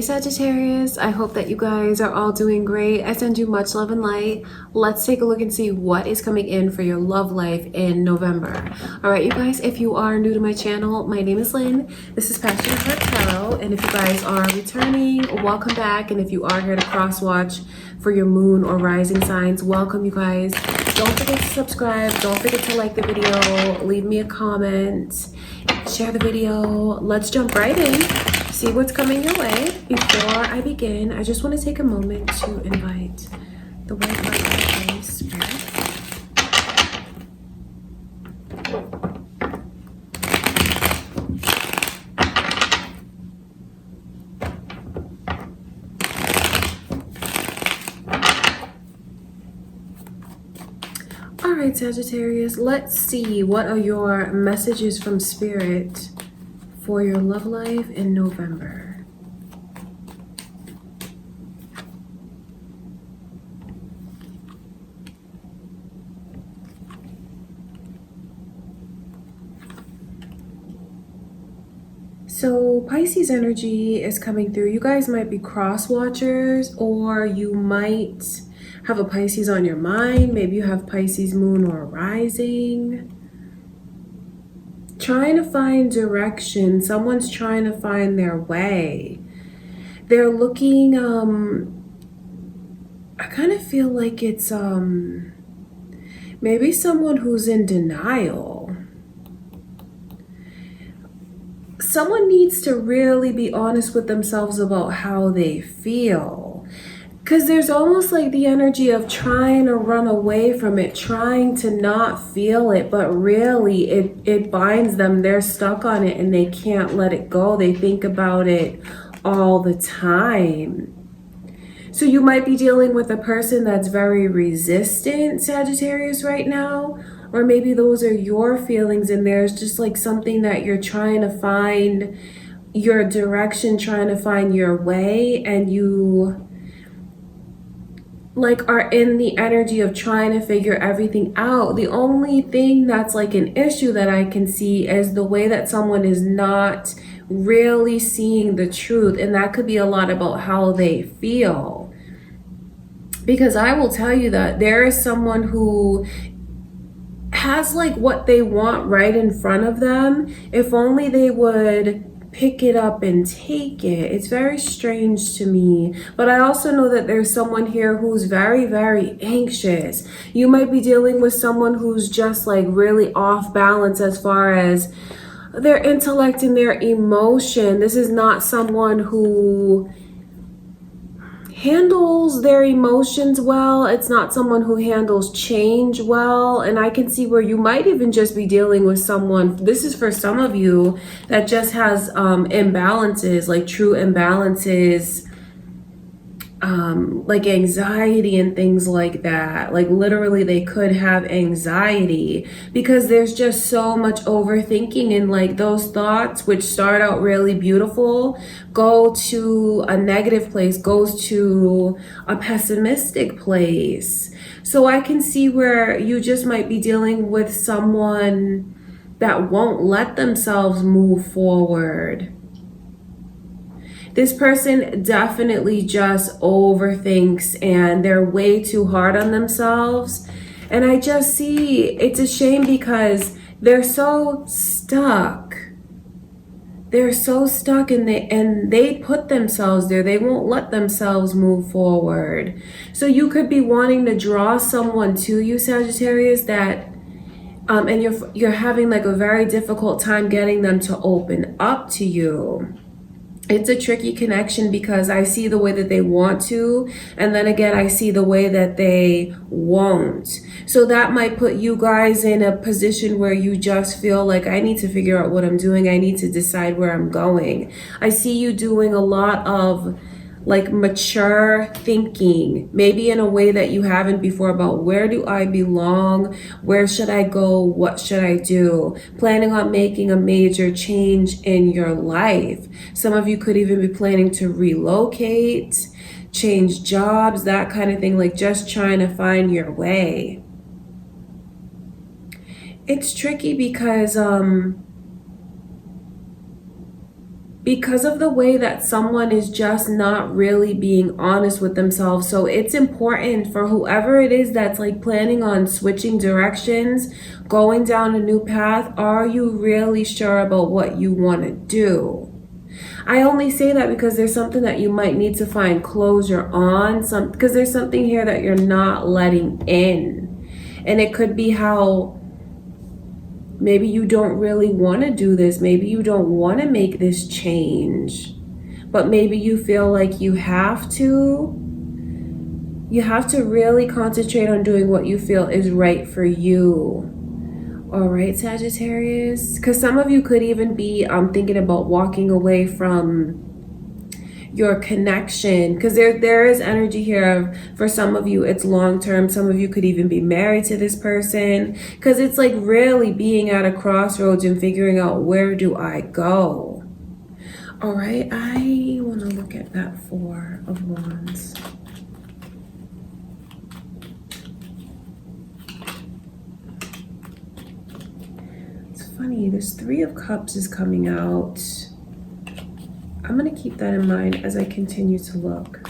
Sagittarius, I hope that you guys are all doing great. I send you much love and light. Let's take a look and see what is coming in for your love life in November. All right, you guys, if you are new to my channel, my name is Lynn. This is Passionate Heart Tarot, and if you guys are returning, welcome back. And if you are here to cross watch for your moon or rising signs, welcome, you guys. Don't forget to subscribe. Don't forget to like the video. Leave me a comment. Share the video. Let's jump right in. See what's coming your way. Before I begin, I just want to take a moment to invite the white light of Holy Spirit. All right, Sagittarius, let's see what are your messages from Spirit for your love life in November. So Pisces energy is coming through. You guys might be cross watchers, or you might have a Pisces on your mind. Maybe you have Pisces moon or rising. Trying to find direction. Someone's trying to find their way. They're looking, I kind of feel like it's maybe someone who's in denial. Someone needs to really be honest with themselves about how they feel. Because there's almost like the energy of trying to run away from it, trying to not feel it, but really it binds them. They're stuck on it and they can't let it go. They think about it all the time. So you might be dealing with a person that's very resistant, Sagittarius, right now. Or maybe those are your feelings and there's just like something that you're trying to find your direction, trying to find your way, and you like are in the energy of trying to figure everything out. The only thing that's like an issue that I can see is the way that someone is not really seeing the truth, and that could be a lot about how they feel. Because I will tell you that there is someone who has like what they want right in front of them. If only they would pick it up and take it. It's very strange to me. But I also know that there's someone here who's very, very anxious. You might be dealing with someone who's just like really off balance as far as their intellect and their emotion. This is not someone who handles their emotions well. It's not someone who handles change well. And I can see where you might even just be dealing with someone, this is for some of you, that just has imbalances, like true imbalances, like anxiety and things like that. Like literally they could have anxiety because there's just so much overthinking, and like those thoughts which start out really beautiful go to a negative place, goes to a pessimistic place. So I can see where you just might be dealing with someone that won't let themselves move forward. This person definitely just overthinks and they're way too hard on themselves. And I just see it's a shame because they're so stuck. They're so stuck and they put themselves there. They won't let themselves move forward. So you could be wanting to draw someone to you, Sagittarius, that and you're having like a very difficult time getting them to open up to you. It's a tricky connection because I see the way that they want to, and then again, I see the way that they won't. So that might put you guys in a position where you just feel like, I need to figure out what I'm doing. I need to decide where I'm going. I see you doing a lot of like mature thinking, maybe in a way that you haven't before, about where do I belong? Where should I go? What should I do? Planning on making a major change in your life. Some of you could even be planning to relocate, change jobs, that kind of thing, like just trying to find your way. It's tricky because because of the way that someone is just not really being honest with themselves. So it's important for whoever it is that's like planning on switching directions, going down a new path. Are you really sure about what you want to do? I only say that because there's something that you might need to find closure on, because there's something here that you're not letting in. And it could be how maybe you don't really want to do this. Maybe you don't want to make this change, but maybe you feel like you have to. You have to really concentrate on doing what you feel is right for you. All right, Sagittarius, because some of you could even be thinking about walking away from your connection, because there is energy here. For some of you it's long term. Some of you could even be married to this person, because it's like really being at a crossroads and figuring out, where do I go? All right, I want to look at that Four of Wands. It's funny, this Three of Cups is coming out. I'm going to keep that in mind as I continue to look.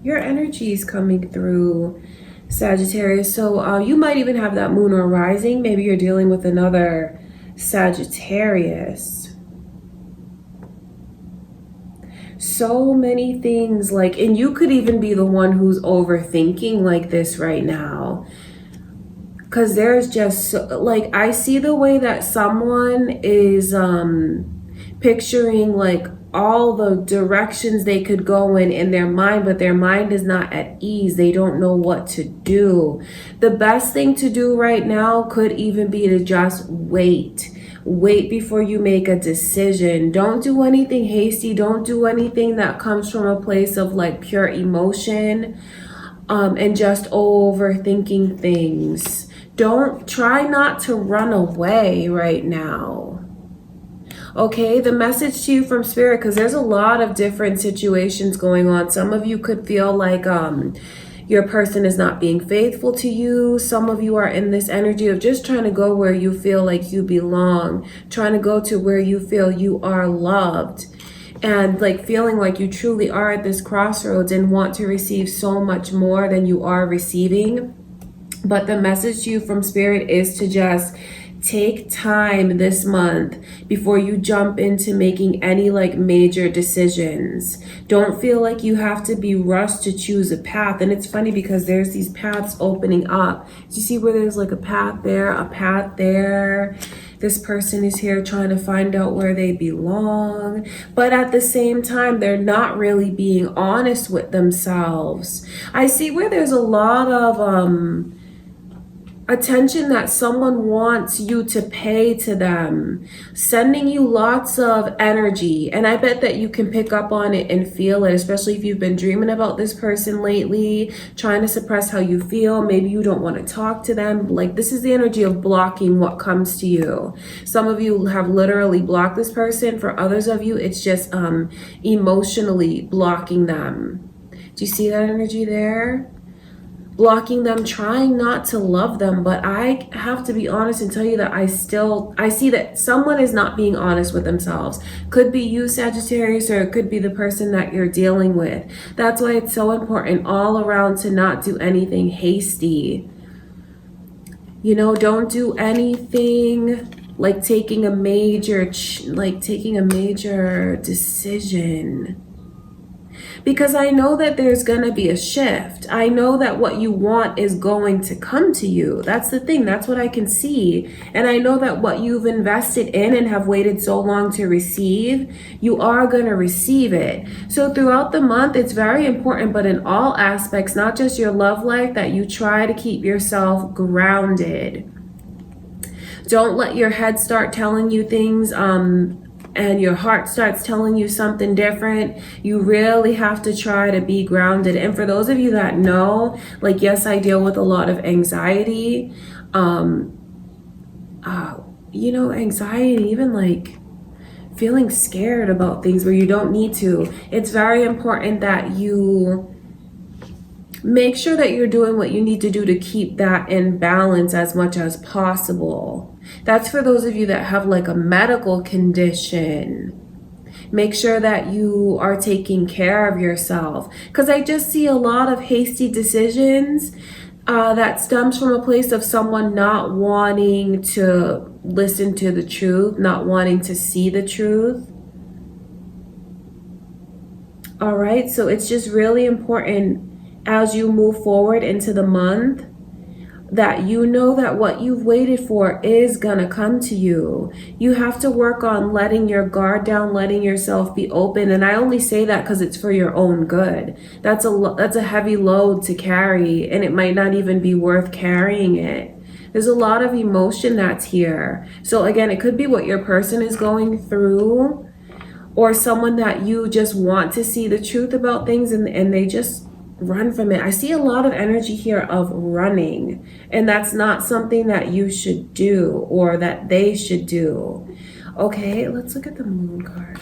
Your energy is coming through, Sagittarius. So you might even have that moon or rising. Maybe you're dealing with another Sagittarius. So many things, like, and you could even be the one who's overthinking like this right now. Because there's just, like, I see the way that someone is picturing, like, all the directions they could go in their mind, but their mind is not at ease. They don't know what to do. The best thing to do right now could even be to just wait. Wait before you make a decision. Don't do anything hasty. Don't do anything that comes from a place of, like, pure emotion and just overthinking things. Try not to run away right now. Okay, the message to you from Spirit, because there's a lot of different situations going on. Some of you could feel like your person is not being faithful to you. Some of you are in this energy of just trying to go where you feel like you belong, trying to go to where you feel you are loved, and like feeling like you truly are at this crossroads and want to receive so much more than you are receiving. But the message to you from Spirit is to just take time this month before you jump into making any like major decisions. Don't feel like you have to be rushed to choose a path. And it's funny because there's these paths opening up. Do you see where there's like a path there, a path there? This person is here trying to find out where they belong. But at the same time, they're not really being honest with themselves. I see where there's a lot of attention that someone wants you to pay to them, sending you lots of energy. And I bet that you can pick up on it and feel it, especially if you've been dreaming about this person lately, trying to suppress how you feel. Maybe you don't want to talk to them. Like, this is the energy of blocking what comes to you. Some of you have literally blocked this person. For others of you, it's just emotionally blocking them. Do you see that energy there? Blocking them, trying not to love them. But I have to be honest and tell you that I see that someone is not being honest with themselves. Could be you, Sagittarius, or it could be the person that you're dealing with. That's why it's so important all around to not do anything hasty. You know, don't do anything like taking a major decision. Because I know that there's going to be a shift. I know that what you want is going to come to you. That's the thing. That's what I can see. And I know that what you've invested in and have waited so long to receive, you are going to receive it. So throughout the month, it's very important, but in all aspects, not just your love life, that you try to keep yourself grounded. Don't let your head start telling you things and your heart starts telling you something different. You really have to try to be grounded. And for those of you that know, like, yes, I deal with a lot of anxiety. You know, anxiety, even like feeling scared about things where you don't need to. It's very important that you make sure that you're doing what you need to do to keep that in balance as much as possible. That's for those of you that have like a medical condition. Make sure that you are taking care of yourself. Because I just see a lot of hasty decisions that stems from a place of someone not wanting to listen to the truth, not wanting to see the truth. All right, so it's just really important as you move forward into the month that you know that what you've waited for is gonna come to you. You have to work on letting your guard down, letting yourself be open. And I only say that because it's for your own good. That's a heavy load to carry, and it might not even be worth carrying it. There's a lot of emotion that's here. So again, it could be what your person is going through, or someone that you just want to see the truth about things and they just run from it. I see a lot of energy here of running, and that's not something that you should do or that they should do. Okay, let's look at the moon card.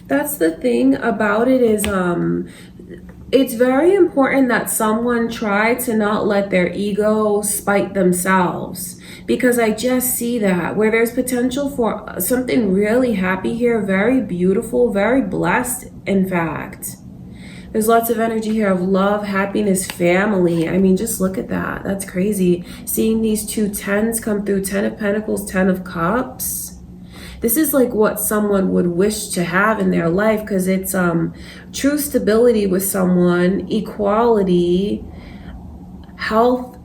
That's the thing about it is it's very important that someone try to not let their ego spite themselves, because I just see that where there's potential for something really happy here, very beautiful, very blessed, in fact. There's lots of energy here of love, happiness, family. I mean, just look at that. That's crazy. Seeing these two tens come through, 10 of Pentacles, 10 of Cups. This is like what someone would wish to have in their life, because it's true stability with someone, equality, health,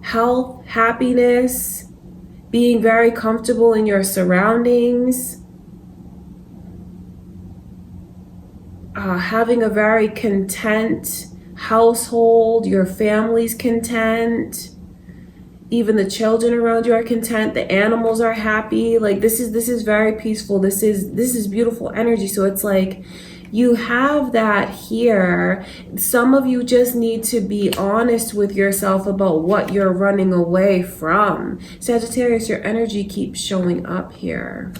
happiness, being very comfortable in your surroundings, having a very content household, your family's content. Even the children around you are content. The animals are happy. Like this is very peaceful. This is beautiful energy. So it's like you have that here. Some of you just need to be honest with yourself about what you're running away from. Sagittarius, your energy keeps showing up here.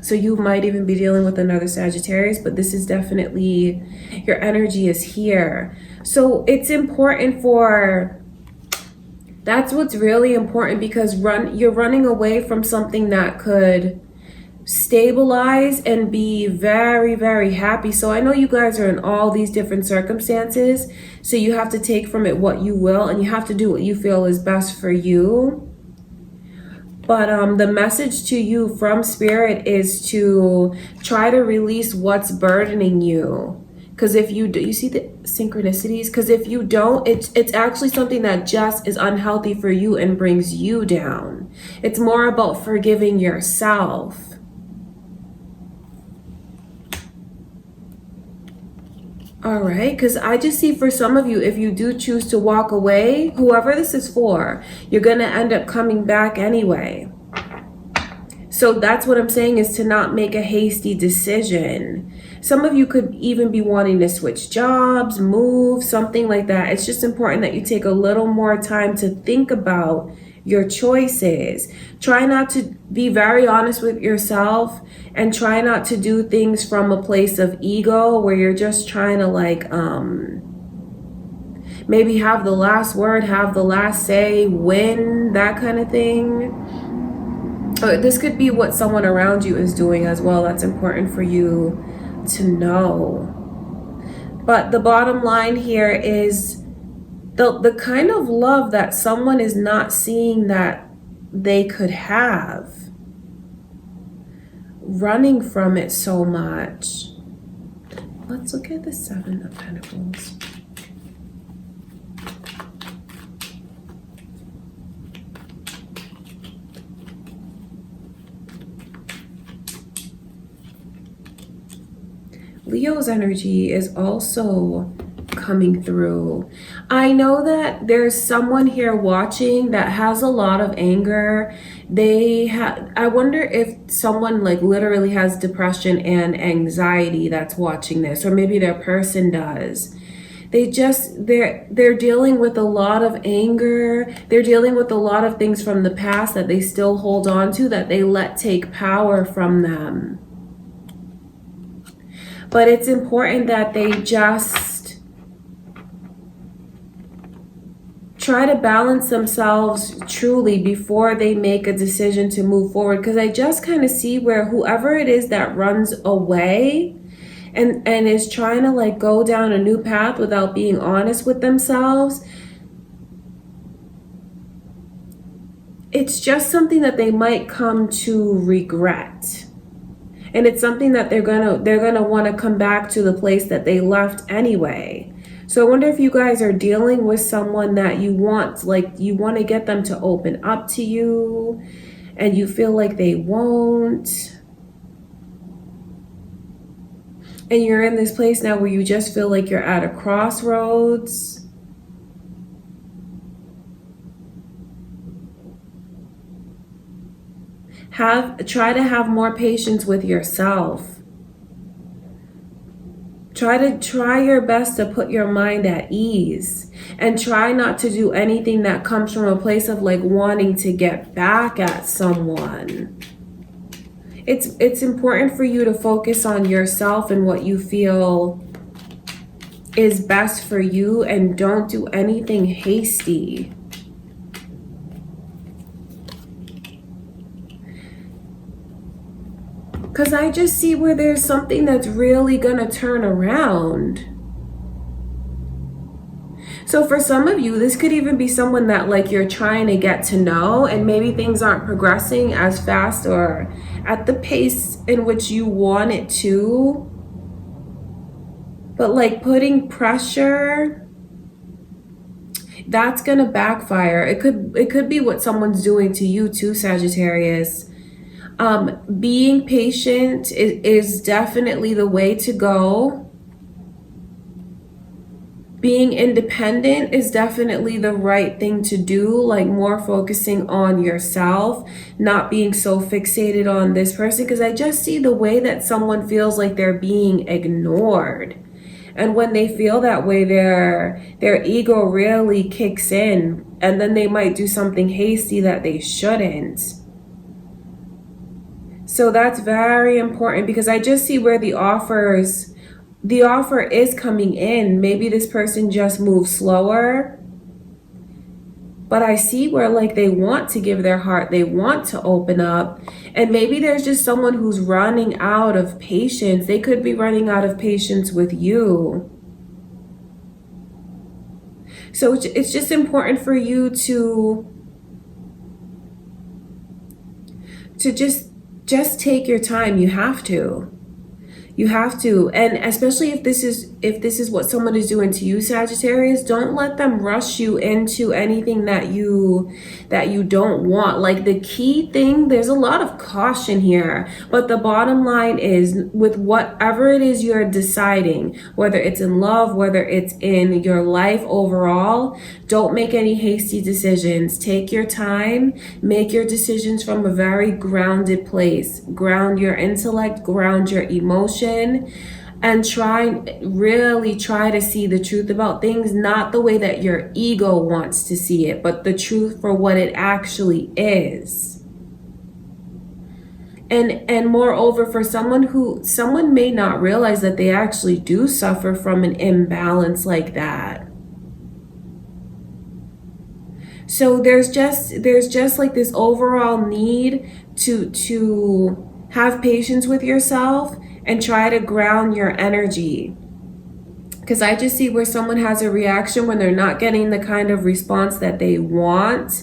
So you might even be dealing with another Sagittarius, but this is definitely, your energy is here. So it's important that's what's really important, because you're running away from something that could stabilize and be very, very happy. So I know you guys are in all these different circumstances, so you have to take from it what you will, and you have to do what you feel is best for you. But the message to you from Spirit is to try to release what's burdening you. Because if you do, you see the synchronicities? Because if you don't, it's actually something that just is unhealthy for you and brings you down. It's more about forgiving yourself. All right, because I just see for some of you, if you do choose to walk away, whoever this is for, you're going to end up coming back anyway. So that's what I'm saying, is to not make a hasty decision. Some of you could even be wanting to switch jobs, move, something like that. It's just important that you take a little more time to think about your choices. Try not to be very honest with yourself, and try not to do things from a place of ego where you're just trying to like maybe have the last word, have the last say, win, that kind of thing. This could be what someone around you is doing as well. That's important for you to know. But the bottom line here is the kind of love that someone is not seeing that they could have. Running from it so much. Let's look at the 7 of Pentacles. Leo's energy is also coming through. I know that there's someone here watching that has a lot of anger. I wonder if someone like literally has depression and anxiety that's watching this, or maybe their person does. they're dealing with a lot of anger. They're dealing with a lot of things from the past that they still hold on to, that they let take power from them. But it's important that they just try to balance themselves truly before they make a decision to move forward. Because I just kind of see where whoever it is that runs away and is trying to like go down a new path without being honest with themselves, it's just something that they might come to regret. And it's something that they're gonna want to come back to the place that they left anyway. So I wonder if you guys are dealing with someone that you want to get them to open up to you, and you feel like they won't. And you're in this place now where you just feel like you're at a crossroads. Try to have more patience with yourself. Try your best to put your mind at ease, and try not to do anything that comes from a place of like wanting to get back at someone. It's important for you to focus on yourself and what you feel is best for you, and don't do anything hasty. Because I just see where there's something that's really gonna turn around. So for some of you, this could even be someone that like you're trying to get to know, and maybe things aren't progressing as fast or at the pace in which you want it to. But like putting pressure, that's gonna backfire. It could be what someone's doing to you too, Sagittarius. Being patient is definitely the way to go. Being independent is definitely the right thing to do, like more focusing on yourself, not being so fixated on this person, because I just see the way that someone feels like they're being ignored. And when they feel that way, their ego really kicks in, and then they might do something hasty that they shouldn't. So that's very important, because I just see where the offer is coming in. Maybe this person just moves slower, but I see where like they want to give their heart, they want to open up, and maybe there's just someone who's running out of patience. They could be running out of patience with you. So it's just important for you to just take your time. You have to. And especially if this is what someone is doing to you, Sagittarius, don't let them rush you into anything that you don't want. Like the key thing, there's a lot of caution here, but the bottom line is, with whatever it is you're deciding, whether it's in love, whether it's in your life overall, don't make any hasty decisions. Take your time, make your decisions from a very grounded place. Ground your intellect, ground your emotion, and really try to see the truth about things, not the way that your ego wants to see it, but the truth for what it actually is. And moreover, for someone may not realize that they actually do suffer from an imbalance like that. So there's just like this overall need to have patience with yourself and try to ground your energy. Because I just see where someone has a reaction when they're not getting the kind of response that they want,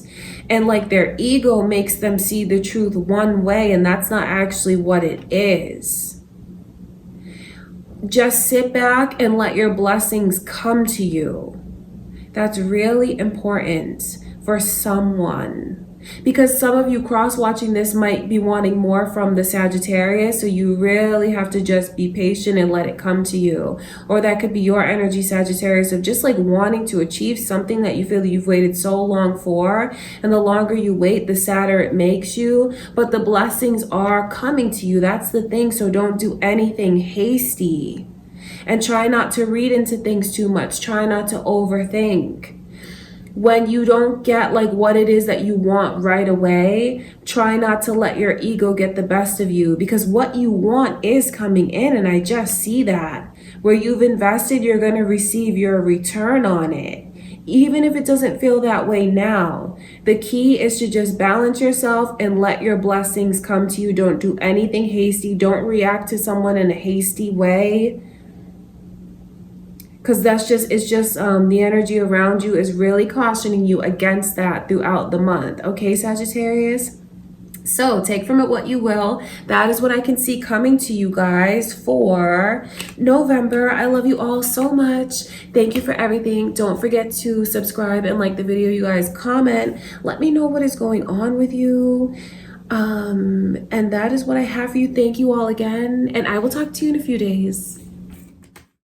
and like their ego makes them see the truth one way, and that's not actually what it is. Just sit back and let your blessings come to you. That's really important for someone. Because some of you cross-watching this might be wanting more from the Sagittarius, so you really have to just be patient and let it come to you. Or that could be your energy, Sagittarius, of just like wanting to achieve something that you feel that you've waited so long for, and the longer you wait, the sadder it makes you. But the blessings are coming to you. That's the thing. So don't do anything hasty. And try not to read into things too much. Try not to overthink. When you don't get like what it is that you want right away, try not to let your ego get the best of you, because what you want is coming in, and I just see that. Where you've invested, you're going to receive your return on it. Even if it doesn't feel that way now, the key is to just balance yourself and let your blessings come to you. Don't do anything hasty. Don't react to someone in a hasty way. Because the energy around you is really cautioning you against that throughout the month. Okay, Sagittarius? So take from it what you will. That is what I can see coming to you guys for November. I love you all so much. Thank you for everything. Don't forget to subscribe and like the video, you guys. Comment. Let me know what is going on with you. And that is what I have for you. Thank you all again. And I will talk to you in a few days.